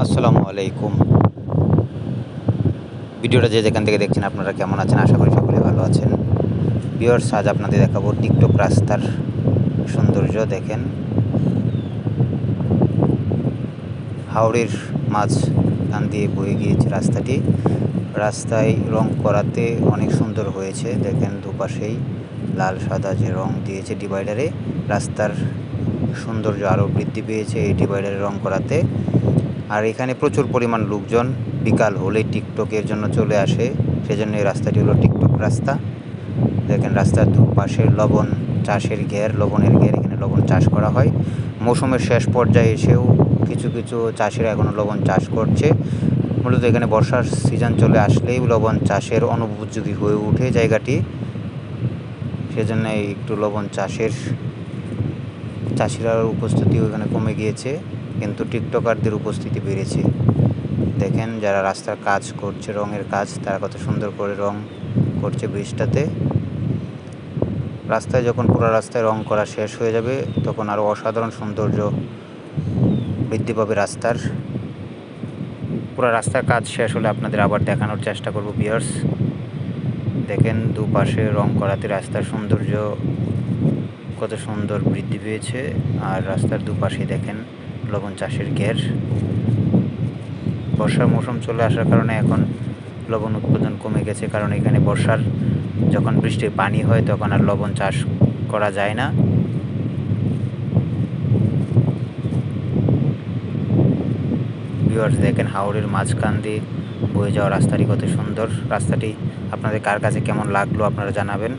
আসসালামু আলাইকুম। ভিডিওটা যে যেখান থেকে দেখছেন আপনারা কেমন আছেন? আশা করি সকলে ভালো আছেন। ভিউয়ার্স, আজ আপনাদের দেখাবো টিকটক রাস্তার সৌন্দর্য। দেখেন, হাওরের মাঝখান দিয়ে বয়ে গিয়েছে রাস্তাটি। রাস্তায় রং করাতে অনেক সুন্দর হয়েছে। দেখেন, দুপাশেই লাল সাদা যে রং দিয়েছে ডিভাইডারে, রাস্তার সৌন্দর্য আরও বৃদ্ধি পেয়েছে এই ডিভাইডারে রং করাতে। আর এখানে প্রচুর পরিমাণ লোকজন বিকাল হলেই টিকটকের জন্য চলে আসে, সেজন্য এই রাস্তাটি হলো টিকটক রাস্তা। দেখেন, রাস্তার দুপাশে লবণ চাষের ঘের, লবণের ঘের, এখানে লবণ চাষ করা হয়। মৌসুমের শেষ পর্যায়ে এসেও কিছু কিছু চাষিরা এখনও লবণ চাষ করছে। মূলত এখানে বর্ষার সিজন চলে আসলেই লবণ চাষের অনুপযোগী হয়ে ওঠে জায়গাটি, সেজন্য একটু লবণ চাষিরার উপস্থিতিও এখানে কমে গিয়েছে, কিন্তু টিকটকারদের উপস্থিতি বেড়েছে। দেখেন, যারা রাস্তার কাজ করছে, রঙের কাজ, তারা কত সুন্দর করে রং করছে ব্রিজটাতে। রাস্তায় যখন পুরো রাস্তায় রং করা শেষ হয়ে যাবে, তখন আরও অসাধারণ সৌন্দর্য বৃদ্ধি পাবে রাস্তার। পুরো রাস্তার কাজ শেষ হলে আপনাদের আবার দেখানোর চেষ্টা করব ভিউয়ার্স। দেখেন, দুপাশে রং করাতে রাস্তার সৌন্দর্য কত সুন্দর বৃদ্ধি পেয়েছে। আর রাস্তার দুপাশে দেখেন লবণ চাষের ঘের। বর্ষার মৌসুম চলে আসার কারণে এখন লবণ উৎপাদন কমে গেছে, কারণ এখানে বর্ষার যখন বৃষ্টির পানি হয় তখন আর লবণ চাষ করা যায় না। ভিউয়ার্স, দেখেন হাওরের মাঝখান দিয়ে বয়ে যাওয়া রাস্তাটি কত সুন্দর। রাস্তাটি আপনাদের কার কাছে কেমন লাগলো আপনারা জানাবেন।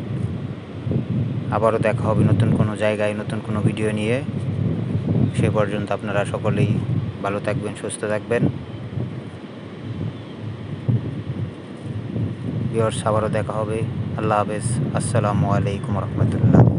আবারও দেখা হবে নতুন কোনো জায়গায়, নতুন কোনো ভিডিও নিয়ে। সে পর্যন্ত আপনারা সকলেই ভালো থাকবেন, সুস্থ থাকবেন। ভিউয়ার্স, আবারও দেখা হবে। আল্লাহ হাফেজ। আসসালামু আলাইকুম রহমতুল্লাহ।